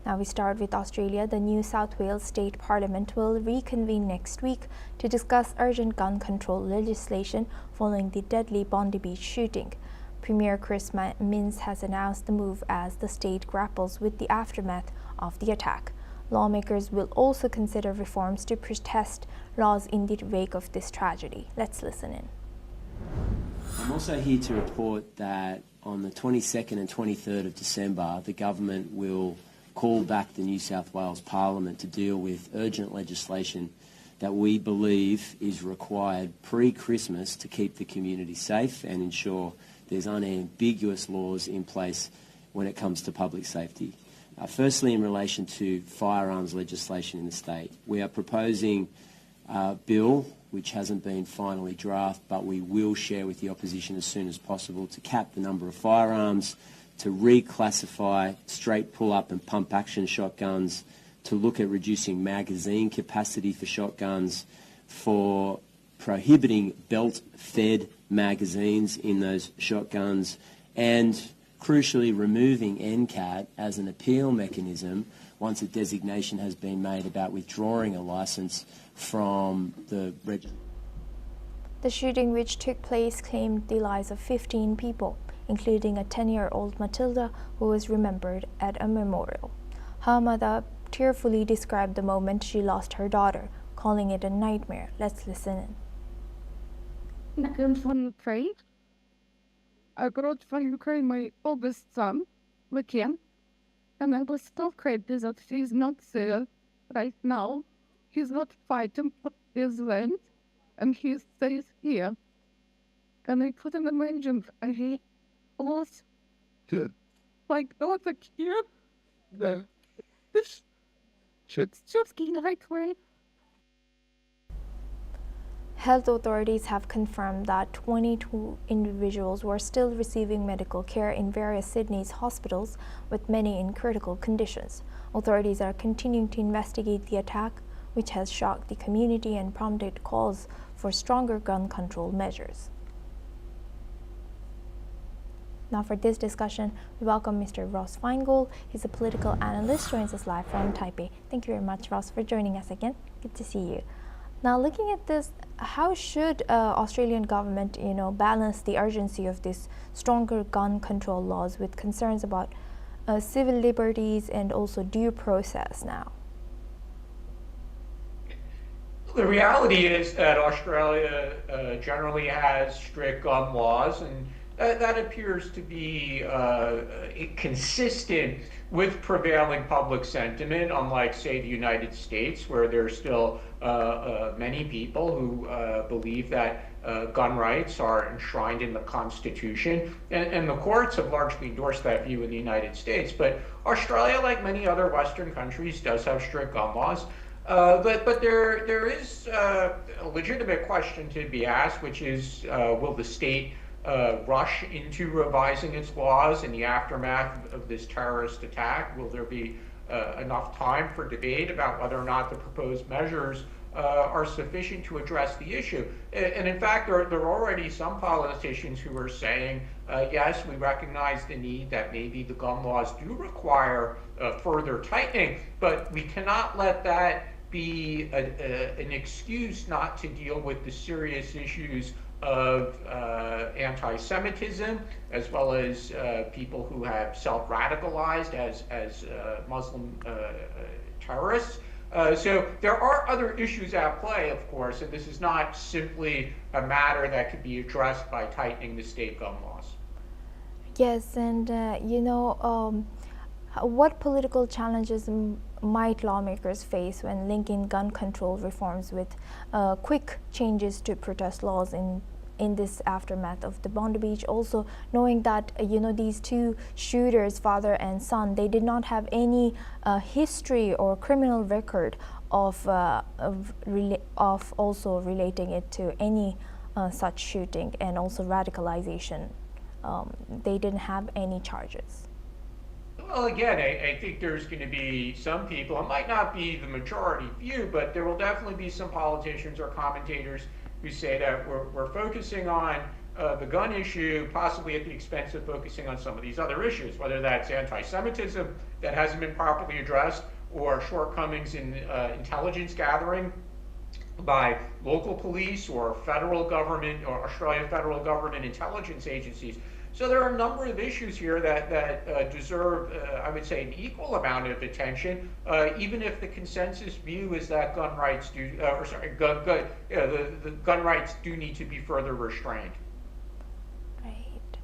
Now we start with Australia. The New South Wales State Parliament will reconvene next week to discuss urgent gun control legislation following the deadly Bondi Beach shooting. Premier Chris Minns has announced the move as the state grapples with the aftermath of the attack. Lawmakers will also consider reforms to protest laws in the wake of this tragedy. Let's listen in. I'm also here to report that on the 22nd and 23rd of December, the government will call back the New South Wales Parliament to deal with urgent legislation that we believe is required pre-Christmas to keep the community safe and ensure there's unambiguous laws in place when it comes to public safety. Firstly, in relation to firearms legislation in the state, we are proposing a bill which hasn't been finally drafted, but we will share with the opposition as soon as possible to cap the number of firearms, to reclassify straight pull-up and pump-action shotguns, to look at reducing magazine capacity for shotguns, for prohibiting belt-fed magazines in those shotguns, and crucially removing NCAT as an appeal mechanism once a designation has been made about withdrawing a licence from the register. The shooting, which took place, claimed the lives of 15 people, including a 10-year-old Matilda who was remembered at a memorial. Her mother tearfully described the moment she lost her daughter, calling it a nightmare. Let's listen in. I came from Ukraine. I brought from Ukraine my oldest son, McKen, and I was still crazy that he's not there right now. He's not fighting for his land, and he stays here. And I couldn't imagine I lost like not a kid. It's just like way. Health authorities have confirmed that 22 individuals were still receiving medical care in various Sydney's hospitals, with many in critical conditions. Authorities are continuing to investigate the attack, which has shocked the community and prompted calls for stronger gun control measures. Now for this discussion, we welcome Mr. Ross Feingold. He's a political analyst, joins us live from Taipei. Thank you very much, Ross, for joining us again. Good to see you. Now, looking at this, how should Australian government, balance the urgency of these stronger gun control laws with concerns about civil liberties and also due process now? The reality is that Australia generally has strict gun laws, and that appears to be consistent with prevailing public sentiment, unlike, say, the United States, where there's still many people who believe that gun rights are enshrined in the Constitution, and the courts have largely endorsed that view in the United States. But Australia, like many other Western countries, does have strict gun laws. But there is a legitimate question to be asked, which is, will the state rush into revising its laws in the aftermath of this terrorist attack? Will there be enough time for debate about whether or not the proposed measures are sufficient to address the issue? And in fact, there are already some politicians who are saying, yes, we recognize the need that maybe the gun laws do require further tightening, but we cannot let that be an excuse not to deal with the serious issues of anti-Semitism, as well as people who have self-radicalized as Muslim terrorists. So there are other issues at play, of course, and this is not simply a matter that could be addressed by tightening the state gun laws. Yes, and what political challenges might lawmakers face when linking gun control reforms with quick changes to protest laws in this aftermath of the Bondi Beach? Also knowing that these two shooters, father and son, they did not have any history or criminal record of also relating it to any such shooting, and also radicalization. They didn't have any charges. Well, again, I think there's going to be some people, it might not be the majority view, but there will definitely be some politicians or commentators who say that we're focusing on the gun issue, possibly at the expense of focusing on some of these other issues, whether that's anti-Semitism that hasn't been properly addressed, or shortcomings in intelligence gathering by local police or federal government or Australian federal government intelligence agencies. So there are a number of issues here that deserve, I would say, an equal amount of attention, even if the consensus view is that gun rights do, the gun rights do need to be further restrained. Right.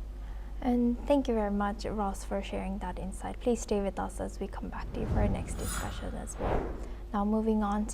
And thank you very much, Ross, for sharing that insight. Please stay with us as we come back to you for our next discussion as well. Now moving on to